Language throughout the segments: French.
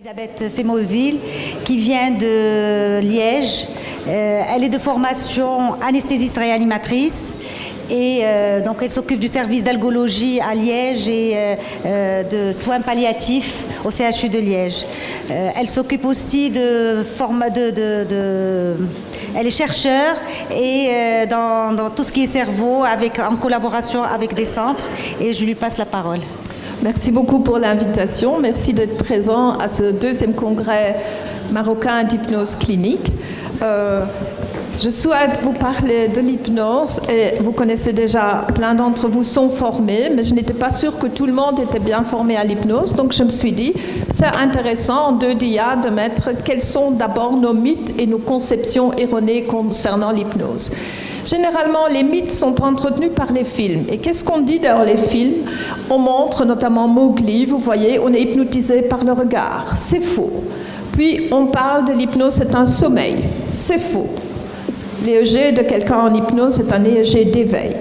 Elisabeth Fémoville, qui vient de Liège. Elle est de formation anesthésiste réanimatrice et donc elle s'occupe du service d'algologie à Liège et de soins palliatifs au CHU de Liège. Elle s'occupe aussi de elle est chercheure et dans tout ce qui est cerveau en collaboration avec des centres, et je lui passe la parole. Merci beaucoup pour l'invitation. Merci d'être présent à ce deuxième congrès marocain d'hypnose clinique. Je souhaite vous parler de l'hypnose et vous connaissez déjà, plein d'entre vous sont formés, mais je n'étais pas sûre que tout le monde était bien formé à l'hypnose. Donc je me suis dit, c'est intéressant en 2 dias de mettre quels sont d'abord nos mythes et nos conceptions erronées concernant l'hypnose. Généralement, les mythes sont entretenus par les films. Et qu'est-ce qu'on dit dans les films? On montre notamment Mowgli, vous voyez, on est hypnotisé par le regard. C'est faux. Puis, on parle de l'hypnose, c'est un sommeil. C'est faux. L'EEG de quelqu'un en hypnose, c'est un EEG d'éveil.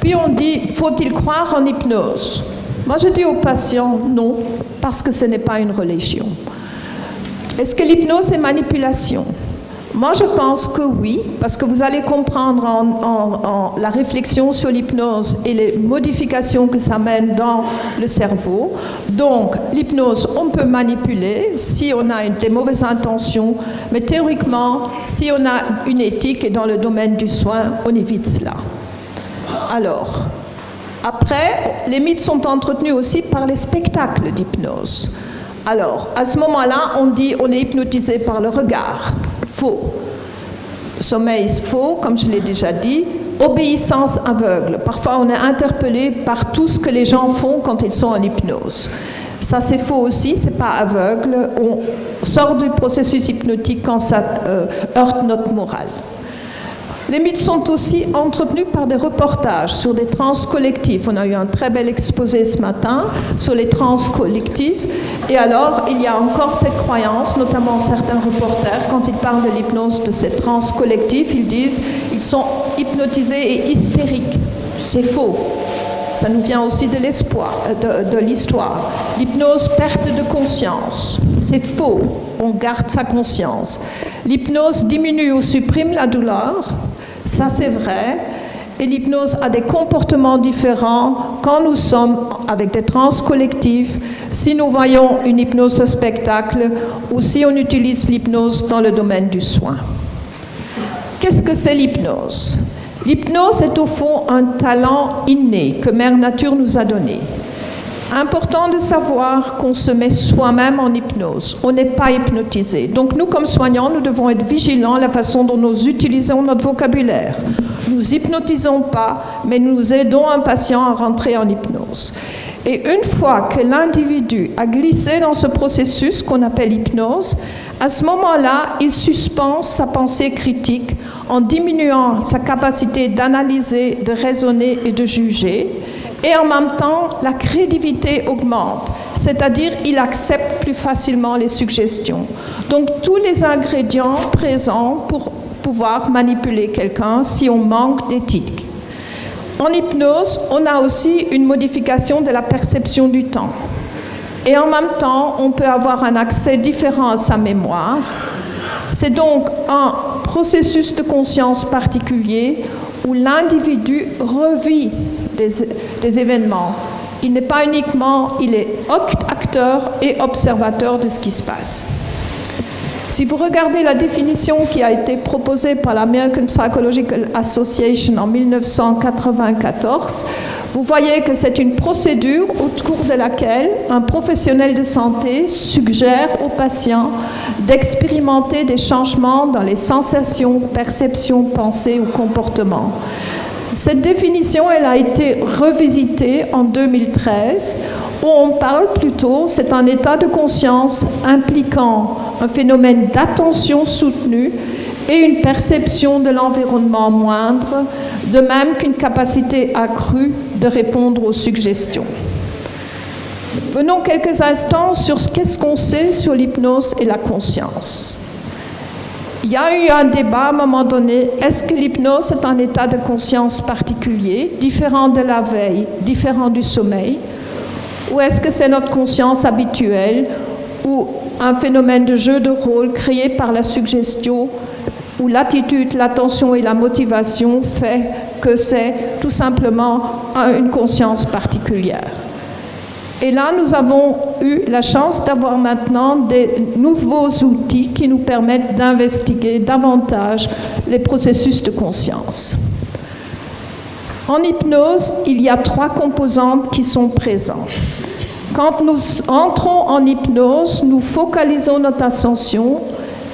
Puis, on dit, faut-il croire en hypnose? Moi, je dis aux patients, non, parce que ce n'est pas une religion. Est-ce que l'hypnose est manipulation? Moi, je pense que oui, parce que vous allez comprendre en la réflexion sur l'hypnose et les modifications que ça mène dans le cerveau. Donc, l'hypnose, on peut manipuler si on a des mauvaises intentions, mais théoriquement, si on a une éthique et dans le domaine du soin, on évite cela. Alors, après, les mythes sont entretenus aussi par les spectacles d'hypnose. Alors, à ce moment-là, on dit on est hypnotisé par le regard. Faux. Sommeil, faux, comme je l'ai déjà dit. Obéissance aveugle. Parfois, on est interpellé par tout ce que les gens font quand ils sont en hypnose. Ça, c'est faux aussi, c'est pas aveugle. On sort du processus hypnotique quand ça heurte notre morale. Les mythes sont aussi entretenus par des reportages sur des trans collectifs. On a eu un très bel exposé ce matin sur les trans collectifs. Et alors, il y a encore cette croyance, notamment certains reporters, quand ils parlent de l'hypnose de ces trans collectifs, ils disent qu'ils sont hypnotisés et hystériques. C'est faux. Ça nous vient aussi de l'histoire. L'hypnose, perte de conscience. C'est faux. On garde sa conscience. L'hypnose diminue ou supprime la douleur. Ça, c'est vrai. Et l'hypnose a des comportements différents quand nous sommes avec des trans collectifs, si nous voyons une hypnose de spectacle ou si on utilise l'hypnose dans le domaine du soin. Qu'est-ce que c'est l'hypnose? L'hypnose est au fond un talent inné que Mère Nature nous a donné. Important de savoir qu'on se met soi-même en hypnose. On n'est pas hypnotisé. Donc nous, comme soignants, nous devons être vigilants à la façon dont nous utilisons notre vocabulaire. Nous hypnotisons pas, mais nous aidons un patient à rentrer en hypnose. Et une fois que l'individu a glissé dans ce processus qu'on appelle hypnose, à ce moment-là, il suspend sa pensée critique en diminuant sa capacité d'analyser, de raisonner et de juger. Et en même temps, la crédibilité augmente, c'est-à-dire il accepte plus facilement les suggestions. Donc tous les ingrédients présents pour pouvoir manipuler quelqu'un si on manque d'éthique. En hypnose, on a aussi une modification de la perception du temps. Et en même temps, on peut avoir un accès différent à sa mémoire. C'est donc un processus de conscience particulier où l'individu revit des événements. Il n'est pas uniquement, il est acteur et observateur de ce qui se passe. Si vous regardez la définition qui a été proposée par l'American Psychological Association en 1994, vous voyez que c'est une procédure au cours de laquelle un professionnel de santé suggère aux patients d'expérimenter des changements dans les sensations, perceptions, pensées ou comportements. Cette définition, elle a été revisitée en 2013, où on parle plutôt, c'est un état de conscience impliquant un phénomène d'attention soutenue et une perception de l'environnement moindre, de même qu'une capacité accrue de répondre aux suggestions. Venons quelques instants sur qu'est-ce qu'on sait sur l'hypnose et la conscience. Il y a eu un débat à un moment donné, est-ce que l'hypnose est un état de conscience particulier, différent de la veille, différent du sommeil, ou est-ce que c'est notre conscience habituelle, ou un phénomène de jeu de rôle créé par la suggestion où l'attitude, l'attention et la motivation fait que c'est tout simplement une conscience particulière. Et là, nous avons eu la chance d'avoir maintenant des nouveaux outils qui nous permettent d'investiguer davantage les processus de conscience. En hypnose, il y a 3 composantes qui sont présentes. Quand nous entrons en hypnose, nous focalisons notre attention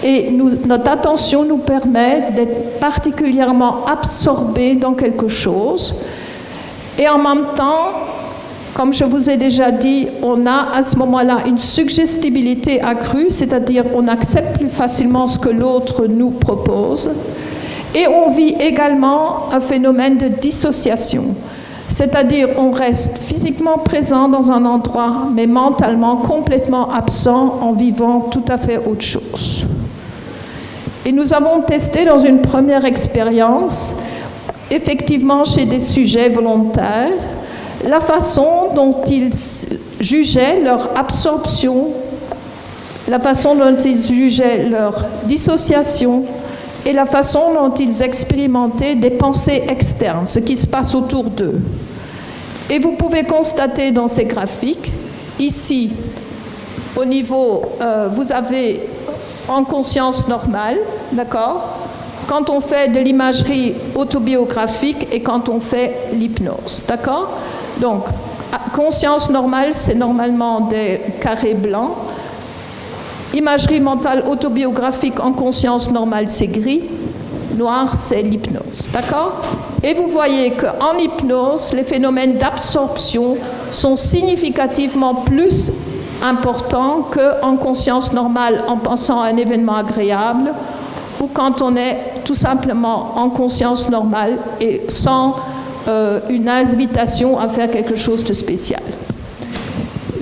et notre attention nous permet d'être particulièrement absorbés dans quelque chose. Et en même temps, comme je vous ai déjà dit, on a à ce moment-là une suggestibilité accrue, c'est-à-dire on accepte plus facilement ce que l'autre nous propose. Et on vit également un phénomène de dissociation, c'est-à-dire on reste physiquement présent dans un endroit, mais mentalement complètement absent en vivant tout à fait autre chose. Et nous avons testé dans une première expérience, effectivement chez des sujets volontaires, la façon dont ils jugeaient leur absorption, la façon dont ils jugeaient leur dissociation et la façon dont ils expérimentaient des pensées externes, ce qui se passe autour d'eux. Et vous pouvez constater dans ces graphiques, ici, au niveau, vous avez en conscience normale, d'accord ? Quand on fait de l'imagerie autobiographique et quand on fait l'hypnose, d'accord ? Donc, conscience normale, c'est normalement des carrés blancs. Imagerie mentale autobiographique en conscience normale, c'est gris. Noir, c'est l'hypnose, d'accord ? Et vous voyez qu'en hypnose, les phénomènes d'absorption sont significativement plus importants qu'en conscience normale en pensant à un événement agréable ou quand on est tout simplement en conscience normale et sans une invitation à faire quelque chose de spécial.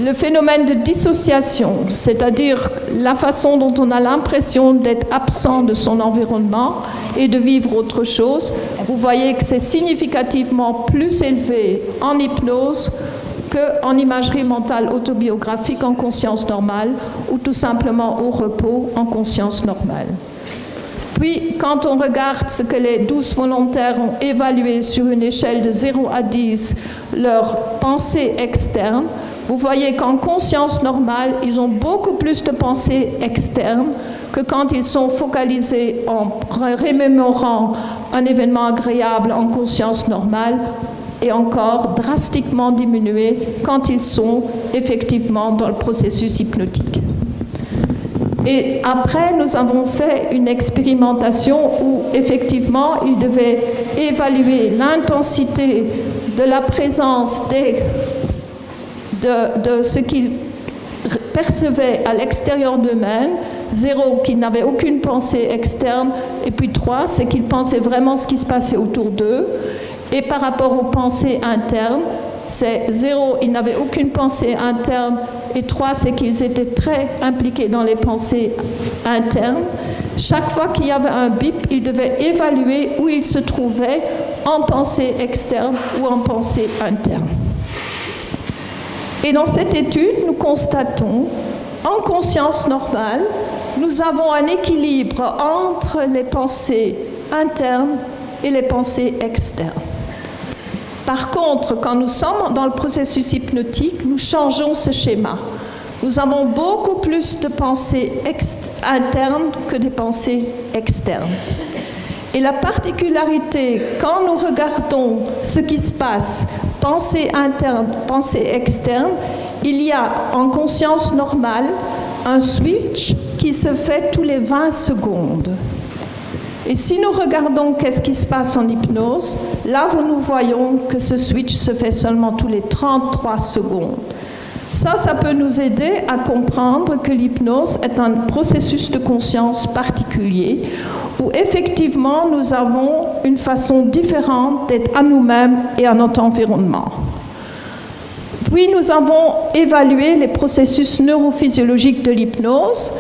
Le phénomène de dissociation, c'est-à-dire la façon dont on a l'impression d'être absent de son environnement et de vivre autre chose, vous voyez que c'est significativement plus élevé en hypnose qu'en imagerie mentale autobiographique en conscience normale ou tout simplement au repos en conscience normale. Puis, quand on regarde ce que les 12 volontaires ont évalué sur une échelle de 0 à 10, leurs pensées externes, vous voyez qu'en conscience normale, ils ont beaucoup plus de pensées externes que quand ils sont focalisés en remémorant un événement agréable en conscience normale et encore drastiquement diminué quand ils sont effectivement dans le processus hypnotique. Et après, nous avons fait une expérimentation où, effectivement, ils devaient évaluer l'intensité de la présence de ce qu'ils percevaient à l'extérieur d'eux-mêmes. 0, qu'ils n'avaient aucune pensée externe. Et puis 3, c'est qu'ils pensaient vraiment ce qui se passait autour d'eux. Et par rapport aux pensées internes, c'est 0, ils n'avaient aucune pensée interne. Et 3, c'est qu'ils étaient très impliqués dans les pensées internes. Chaque fois qu'il y avait un bip, ils devaient évaluer où ils se trouvaient en pensée externe ou en pensée interne. Et dans cette étude, nous constatons, en conscience normale, nous avons un équilibre entre les pensées internes et les pensées externes. Par contre, quand nous sommes dans le processus hypnotique, nous changeons ce schéma. Nous avons beaucoup plus de pensées internes que des pensées externes. Et la particularité, quand nous regardons ce qui se passe, pensée interne, pensée externe, il y a en conscience normale un switch qui se fait tous les 20 secondes. Et si nous regardons qu'est-ce qui se passe en hypnose, là, nous voyons que ce switch se fait seulement tous les 33 secondes. Ça peut nous aider à comprendre que l'hypnose est un processus de conscience particulier où effectivement nous avons une façon différente d'être à nous-mêmes et à notre environnement. Puis nous avons évalué les processus neurophysiologiques de l'hypnose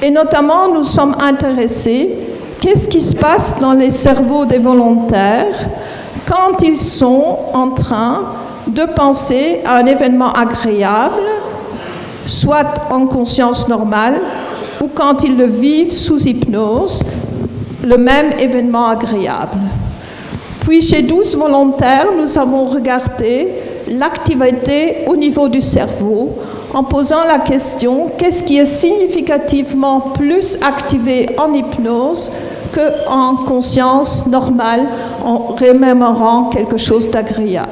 et notamment nous sommes intéressés qu'est-ce qui se passe dans les cerveaux des volontaires quand ils sont en train de penser à un événement agréable, soit en conscience normale ou quand ils le vivent sous hypnose, le même événement agréable. Puis chez 12 volontaires, nous avons regardé l'activité au niveau du cerveau en posant la question qu'est-ce qui est significativement plus activé en hypnose qu'en conscience normale en remémorant quelque chose d'agréable.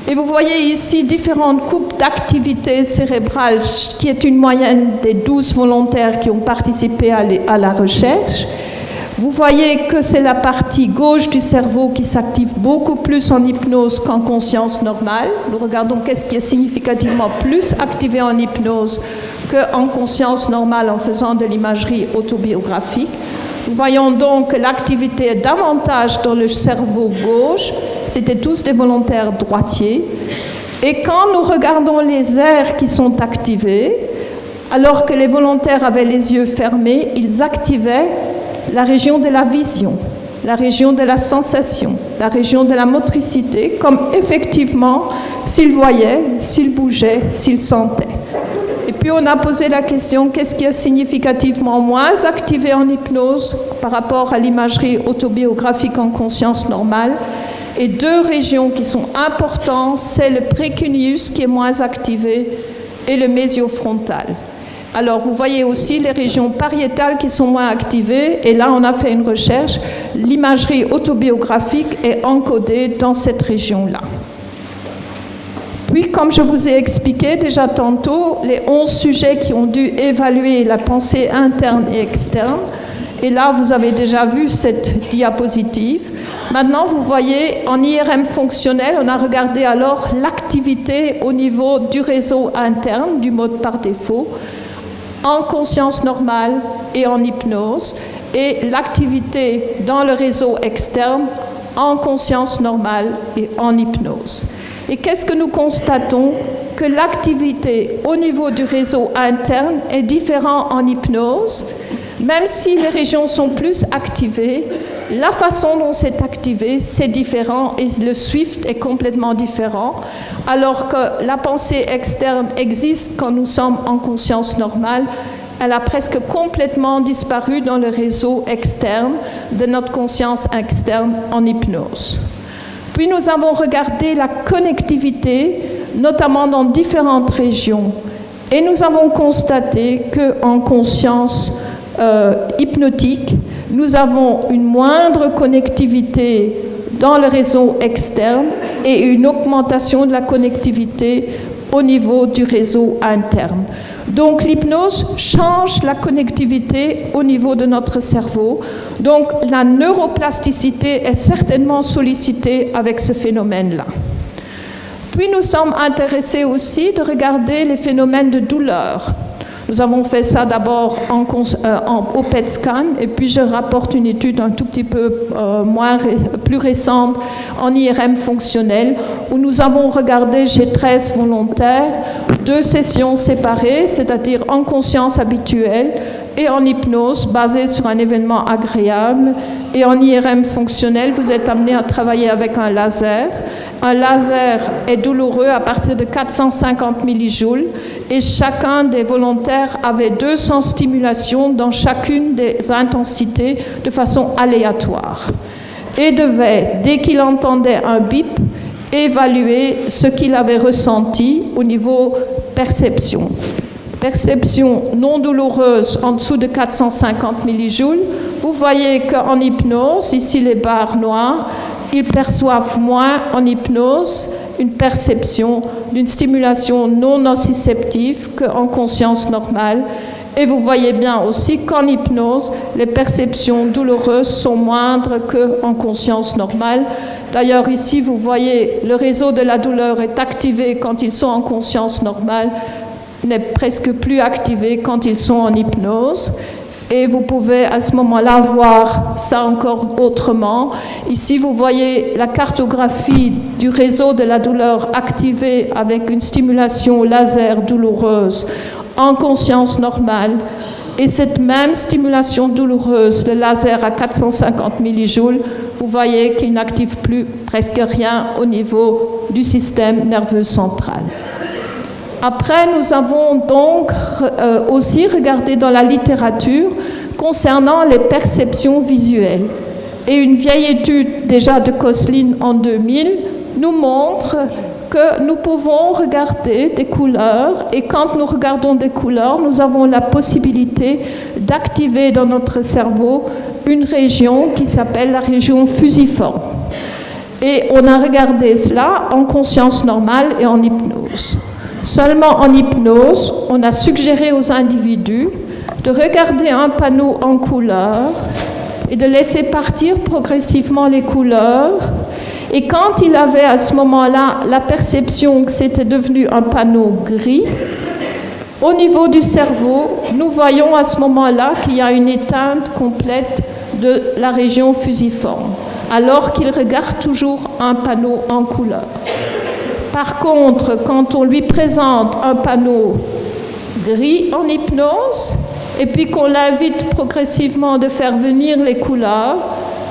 Et vous voyez ici différentes coupes d'activité cérébrale qui est une moyenne des 12 volontaires qui ont participé à la recherche. Vous voyez que c'est la partie gauche du cerveau qui s'active beaucoup plus en hypnose qu'en conscience normale. Nous regardons qu'est-ce qui est significativement plus activé en hypnose qu'en conscience normale en faisant de l'imagerie autobiographique. Nous voyons donc que l'activité est davantage dans le cerveau gauche. C'était tous des volontaires droitiers. Et quand nous regardons les aires qui sont activées, alors que les volontaires avaient les yeux fermés, ils activaient la région de la vision, la région de la sensation, la région de la motricité, comme effectivement s'ils voyaient, s'ils bougeaient, s'ils sentaient. Et puis on a posé la question, qu'est-ce qui est significativement moins activé en hypnose par rapport à l'imagerie autobiographique en conscience normale? Et deux régions qui sont importantes, c'est le précuneus qui est moins activé et le mésiofrontal. Alors, vous voyez aussi les régions pariétales qui sont moins activées. Et là, on a fait une recherche. L'imagerie autobiographique est encodée dans cette région-là. Puis, comme je vous ai expliqué déjà tantôt, les 11 sujets qui ont dû évaluer la pensée interne et externe. Et là, vous avez déjà vu cette diapositive. Maintenant, vous voyez, en IRM fonctionnel, on a regardé alors l'activité au niveau du réseau interne, du mode par défaut, en conscience normale et en hypnose, et l'activité dans le réseau externe en conscience normale et en hypnose. Et qu'est-ce que nous constatons? Que l'activité au niveau du réseau interne est différente en hypnose, même si les régions sont plus activées, la façon dont c'est activé, c'est différent et le SWIFT est complètement différent, alors que la pensée externe existe quand nous sommes en conscience normale, elle a presque complètement disparu dans le réseau externe de notre conscience externe en hypnose. Puis nous avons regardé la connectivité, notamment dans différentes régions, et nous avons constaté qu'en conscience hypnotique, nous avons une moindre connectivité dans le réseau externe et une augmentation de la connectivité au niveau du réseau interne. Donc l'hypnose change la connectivité au niveau de notre cerveau. Donc la neuroplasticité est certainement sollicitée avec ce phénomène-là. Puis nous sommes intéressés aussi de regarder les phénomènes de douleur. Nous avons fait ça d'abord au PET scan et puis je rapporte une étude un tout petit peu plus récente en IRM fonctionnel où nous avons regardé chez 13 volontaires 2 sessions séparées, c'est-à-dire en conscience habituelle et en hypnose basée sur un événement agréable. Et en IRM fonctionnel, vous êtes amené à travailler avec un laser. Un laser est douloureux à partir de 450 millijoules et chacun des volontaires avait 200 stimulations dans chacune des intensités de façon aléatoire et devait, dès qu'il entendait un bip, évaluer ce qu'il avait ressenti au niveau perception. Perception non douloureuse en dessous de 450 millijoules. Vous voyez qu'en hypnose, ici les barres noires, ils perçoivent moins en hypnose une perception d'une stimulation non nociceptive qu'en conscience normale. Et vous voyez bien aussi qu'en hypnose, les perceptions douloureuses sont moindres qu'en conscience normale. D'ailleurs, ici, vous voyez, le réseau de la douleur est activé quand ils sont en conscience normale, n'est presque plus activé quand ils sont en hypnose. Et vous pouvez à ce moment-là voir ça encore autrement. Ici, vous voyez la cartographie du réseau de la douleur activé avec une stimulation laser douloureuse en conscience normale. Et cette même stimulation douloureuse, le laser à 450 millijoules, vous voyez qu'il n'active plus presque rien au niveau du système nerveux central. Après, nous avons donc aussi regardé dans la littérature concernant les perceptions visuelles. Et une vieille étude déjà de Koslin en 2000 nous montre que nous pouvons regarder des couleurs et quand nous regardons des couleurs, nous avons la possibilité d'activer dans notre cerveau une région qui s'appelle la région fusiforme. Et on a regardé cela en conscience normale et en hypnose. Seulement en hypnose, on a suggéré aux individus de regarder un panneau en couleur et de laisser partir progressivement les couleurs. Et quand il avait à ce moment-là la perception que c'était devenu un panneau gris, au niveau du cerveau, nous voyons à ce moment-là qu'il y a une éteinte complète de la région fusiforme, alors qu'il regarde toujours un panneau en couleur. Par contre, quand on lui présente un panneau gris en hypnose, et puis qu'on l'invite progressivement de faire venir les couleurs,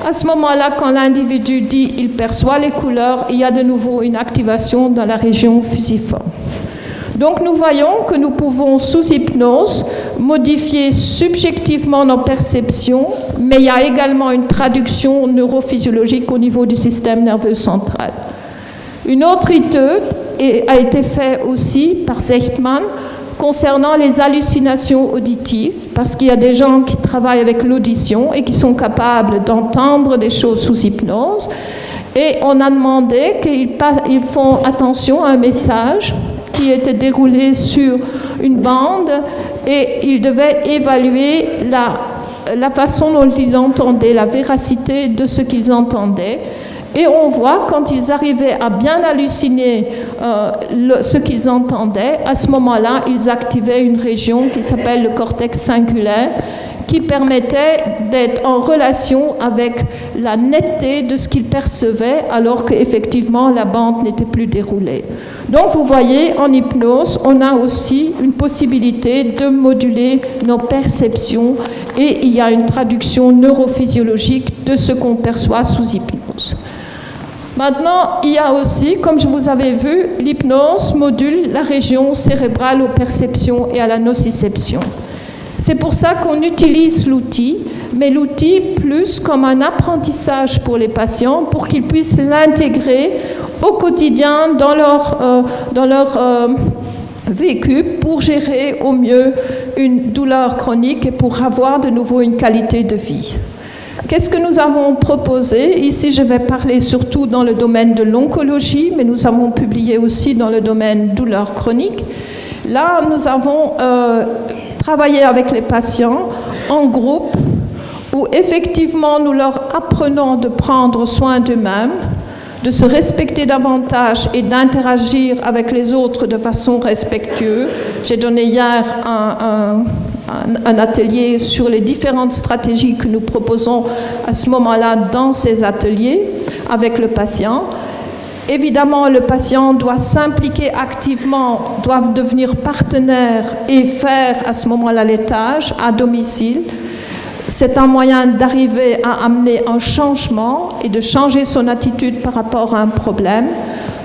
à ce moment-là, quand l'individu dit il perçoit les couleurs, il y a de nouveau une activation dans la région fusiforme. Donc nous voyons que nous pouvons, sous hypnose, modifier subjectivement nos perceptions, mais il y a également une traduction neurophysiologique au niveau du système nerveux central. Une autre étude a été faite aussi par Sechtman concernant les hallucinations auditives, parce qu'il y a des gens qui travaillent avec l'audition et qui sont capables d'entendre des choses sous hypnose. Et on a demandé qu'ils font attention à un message qui était déroulé sur une bande et ils devaient évaluer la façon dont ils l'entendaient, la véracité de ce qu'ils entendaient. Et on voit, quand ils arrivaient à bien halluciner ce qu'ils entendaient, à ce moment-là, ils activaient une région qui s'appelle le cortex cingulaire, qui permettait d'être en relation avec la netteté de ce qu'ils percevaient, alors qu'effectivement, la bande n'était plus déroulée. Donc, vous voyez, en hypnose, on a aussi une possibilité de moduler nos perceptions et il y a une traduction neurophysiologique de ce qu'on perçoit sous hypnose. Maintenant, il y a aussi, comme je vous avais vu, l'hypnose module la région cérébrale aux perceptions et à la nociception. C'est pour ça qu'on utilise l'outil, mais l'outil plus comme un apprentissage pour les patients, pour qu'ils puissent l'intégrer au quotidien dans leur vécu pour gérer au mieux une douleur chronique et pour avoir de nouveau une qualité de vie. Qu'est-ce que nous avons proposé? Ici, je vais parler surtout dans le domaine de l'oncologie, mais nous avons publié aussi dans le domaine douleur chronique. Là, nous avons travaillé avec les patients en groupe où effectivement nous leur apprenons de prendre soin d'eux-mêmes, de se respecter davantage et d'interagir avec les autres de façon respectueuse. J'ai donné hier un atelier sur les différentes stratégies que nous proposons à ce moment-là dans ces ateliers avec le patient. Évidemment, le patient doit s'impliquer activement, doit devenir partenaire et faire à ce moment-là les tâches à domicile. C'est un moyen d'arriver à amener un changement et de changer son attitude par rapport à un problème.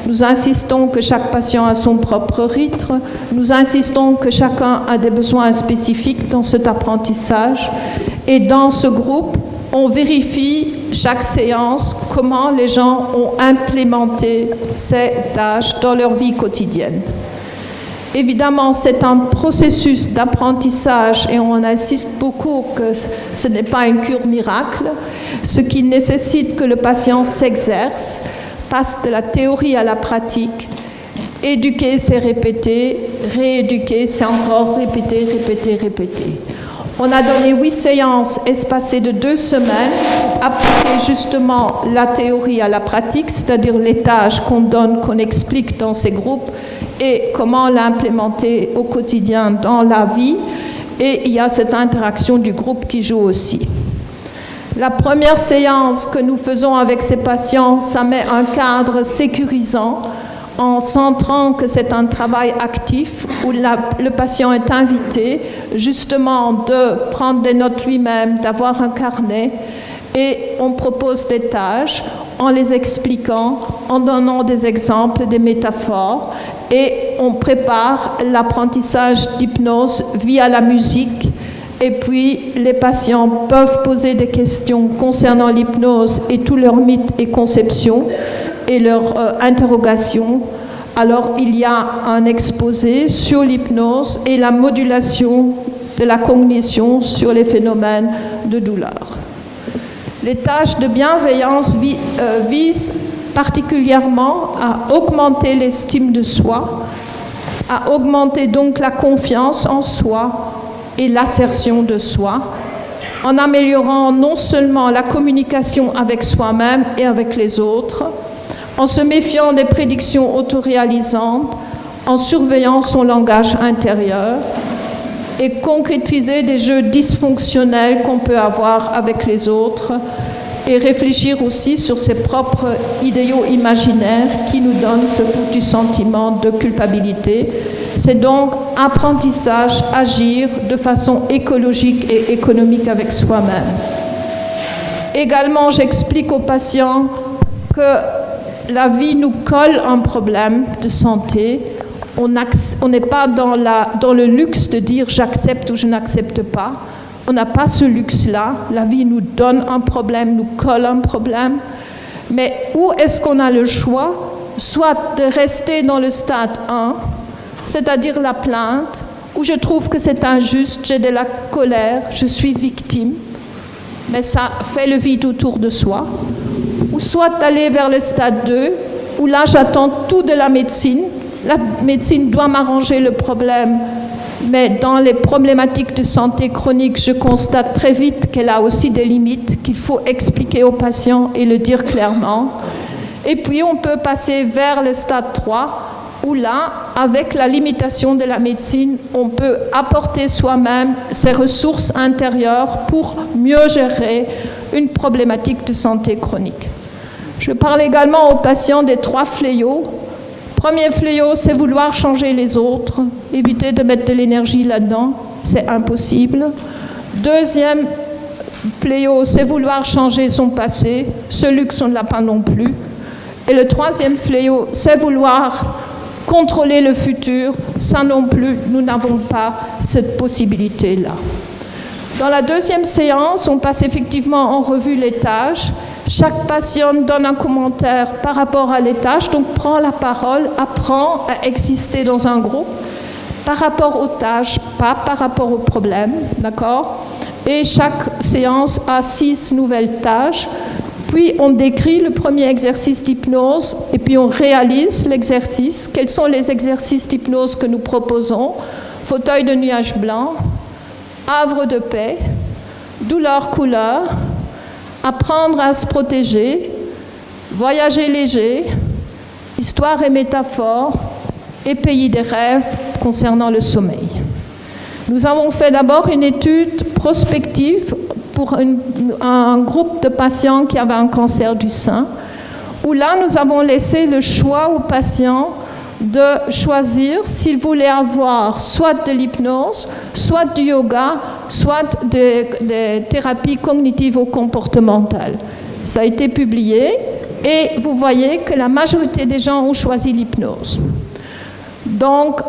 Nous insistons que chaque patient a son propre rythme. Nous insistons que chacun a des besoins spécifiques dans cet apprentissage. Et dans ce groupe, on vérifie chaque séance comment les gens ont implémenté ces tâches dans leur vie quotidienne. Évidemment, c'est un processus d'apprentissage et on insiste beaucoup que ce n'est pas une cure miracle, ce qui nécessite que le patient s'exerce, passe de la théorie à la pratique. Éduquer, c'est répéter, rééduquer, c'est encore répéter, répéter, répéter. On a donné 8 séances espacées de 2 semaines pour appliquer justement la théorie à la pratique, c'est-à-dire les tâches qu'on donne, qu'on explique dans ces groupes et comment l'implémenter au quotidien dans la vie. Et il y a cette interaction du groupe qui joue aussi. La première séance que nous faisons avec ces patients, ça met un cadre sécurisant en centrant que c'est un travail actif où le patient est invité justement de prendre des notes lui-même, d'avoir un carnet et on propose des tâches en les expliquant, en donnant des exemples, des métaphores et on prépare l'apprentissage d'hypnose via la musique. Et puis, les patients peuvent poser des questions concernant l'hypnose et tous leurs mythes et conceptions et leurs interrogations. Alors, il y a un exposé sur l'hypnose et la modulation de la cognition sur les phénomènes de douleur. Les tâches de bienveillance visent particulièrement à augmenter l'estime de soi, à augmenter donc la confiance en soi et l'assertion de soi, en améliorant non seulement la communication avec soi-même et avec les autres, en se méfiant des prédictions autoréalisantes, en surveillant son langage intérieur et concrétiser des jeux dysfonctionnels qu'on peut avoir avec les autres et réfléchir aussi sur ses propres idéaux imaginaires qui nous donnent ce foutu sentiment de culpabilité. C'est donc apprentissage, agir de façon écologique et économique avec soi-même. Également, j'explique aux patients que la vie nous colle un problème de santé. On n'est pas dans le luxe de dire j'accepte ou je n'accepte pas. On n'a pas ce luxe-là. La vie nous donne un problème, nous colle un problème. Mais où est-ce qu'on a le choix? Soit de rester dans le stade 1, c'est-à-dire la plainte, où je trouve que c'est injuste, j'ai de la colère, je suis victime, mais ça fait le vide autour de soi. Ou soit d'aller vers le stade 2, où là j'attends tout de la médecine. La médecine doit m'arranger le problème, mais dans les problématiques de santé chronique, je constate très vite qu'elle a aussi des limites, qu'il faut expliquer aux patients et le dire clairement. Et puis on peut passer vers le stade 3, où là, avec la limitation de la médecine, on peut apporter soi-même ses ressources intérieures pour mieux gérer une problématique de santé chronique. Je parle également aux patients des 3 fléaux. Premier fléau, c'est vouloir changer les autres, éviter de mettre de l'énergie là-dedans, c'est impossible. Deuxième fléau, c'est vouloir changer son passé, ce luxe on ne l'a pas non plus. Et le troisième fléau, c'est vouloir contrôler le futur, ça non plus, nous n'avons pas cette possibilité-là. Dans la deuxième séance, on passe effectivement en revue les tâches. Chaque patient donne un commentaire par rapport à les tâches, donc prend la parole, apprend à exister dans un groupe par rapport aux tâches, pas par rapport aux problèmes, d'accord? Et chaque séance a 6 nouvelles tâches. Puis on décrit le premier exercice d'hypnose et puis on réalise l'exercice. Quels sont les exercices d'hypnose que nous proposons? Fauteuil de nuage blanc, havre de paix, douleur-couleur, apprendre à se protéger, voyager léger, histoire et métaphore et pays des rêves concernant le sommeil. Nous avons fait d'abord une étude prospective pour un groupe de patients qui avaient un cancer du sein, où là, nous avons laissé le choix aux patients de choisir s'ils voulaient avoir soit de l'hypnose, soit du yoga, soit des thérapies cognitivo-comportementales. Ça a été publié et vous voyez que la majorité des gens ont choisi l'hypnose. Donc,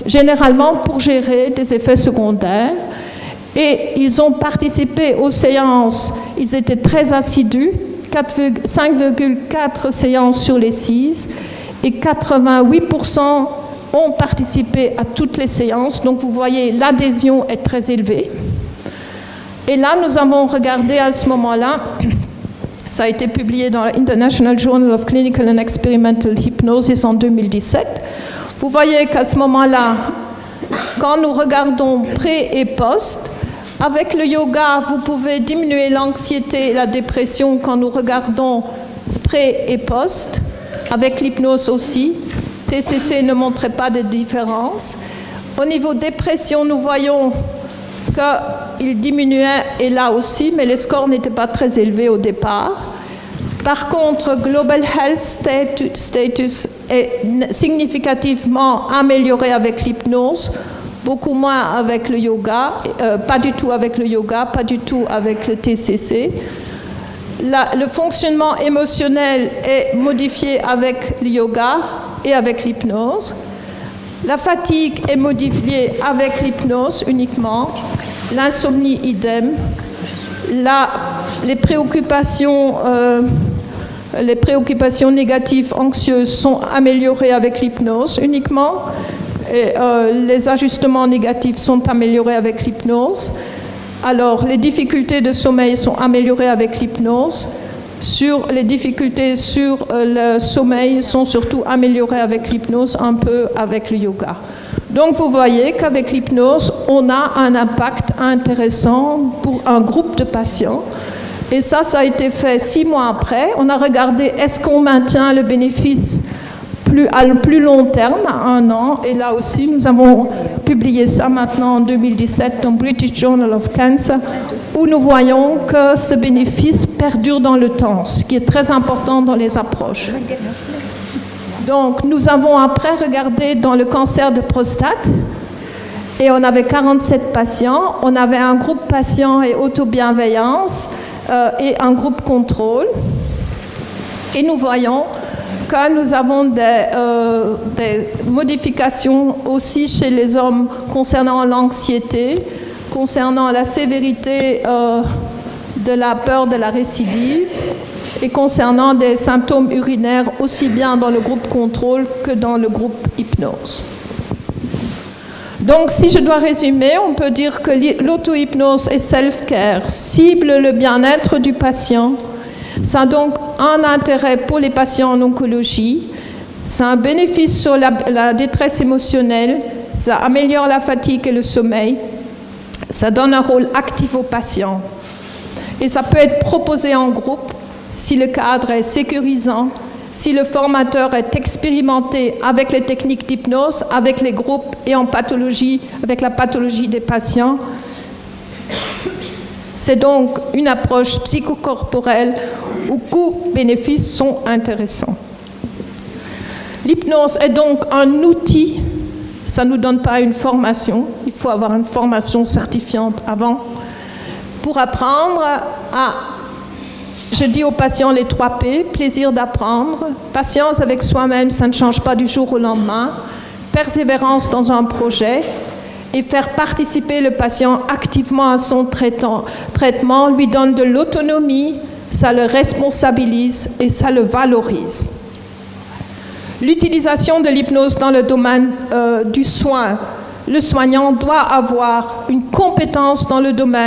généralement pour gérer des effets secondaires. Et ils ont participé aux séances, ils étaient très assidus, 5,4 séances sur les 6, et 88% ont participé à toutes les séances. Donc vous voyez, l'adhésion est très élevée. Et là, nous avons regardé à ce moment-là, ça a été publié dans l'International Journal of Clinical and Experimental Hypnosis en 2017. Vous voyez qu'à ce moment-là, quand nous regardons pré et post, avec le yoga, vous pouvez diminuer l'anxiété et la dépression quand nous regardons pré et post. Avec l'hypnose aussi, TCC ne montrait pas de différence. Au niveau dépression, nous voyons qu'il diminuait, et là aussi, mais les scores n'étaient pas très élevés au départ. Par contre, Global Health Status est significativement amélioré avec l'hypnose, beaucoup moins avec le yoga, pas du tout avec le yoga, pas du tout avec le TCC. Le fonctionnement émotionnel est modifié avec le yoga, et avec l'hypnose. La fatigue est modifiée avec l'hypnose uniquement. L'insomnie, idem. Les préoccupations négatives, anxieuses sont améliorées avec l'hypnose uniquement. Et, les ajustements négatifs sont améliorés avec l'hypnose. Alors, les difficultés de sommeil sont améliorées avec l'hypnose. Les difficultés sur le sommeil sont surtout améliorées avec l'hypnose, un peu avec le yoga. Donc, vous voyez qu'avec l'hypnose, on a un impact intéressant pour un groupe de patients. Et ça a été fait 6 mois après. On a regardé est-ce qu'on maintient le bénéfice à plus long terme, à 1 an. Et là aussi, nous avons publié ça maintenant en 2017 dans British Journal of Cancer, où nous voyons que ce bénéfice perdure dans le temps, ce qui est très important dans les approches. Donc, nous avons après regardé dans le cancer de prostate, et on avait 47 patients. On avait un groupe patient et autobienveillance et un groupe contrôle. Et nous voyons que nous avons des modifications aussi chez les hommes concernant l'anxiété, concernant la sévérité de la peur de la récidive et concernant des symptômes urinaires aussi bien dans le groupe contrôle que dans le groupe hypnose. Donc, si je dois résumer, on peut dire que l'auto-hypnose et self-care ciblent le bien-être du patient. Ça a donc un intérêt pour les patients en oncologie. Ça a un bénéfice sur la détresse émotionnelle. Ça améliore la fatigue et le sommeil. Ça donne un rôle actif aux patients. Et ça peut être proposé en groupe si le cadre est sécurisant, si le formateur est expérimenté avec les techniques d'hypnose, avec les groupes et en pathologie, avec la pathologie des patients. C'est donc une approche psychocorporelle où coûts-bénéfices sont intéressants. L'hypnose est donc un outil, ça ne nous donne pas une formation, il faut avoir une formation certifiante avant, pour apprendre à, je dis aux patients les 3 P, plaisir d'apprendre, patience avec soi-même, ça ne change pas du jour au lendemain, persévérance dans un projet, et faire participer le patient activement à son traitement lui donne de l'autonomie, ça le responsabilise et ça le valorise. L'utilisation de l'hypnose dans le domaine du soin, le soignant doit avoir une compétence dans le domaine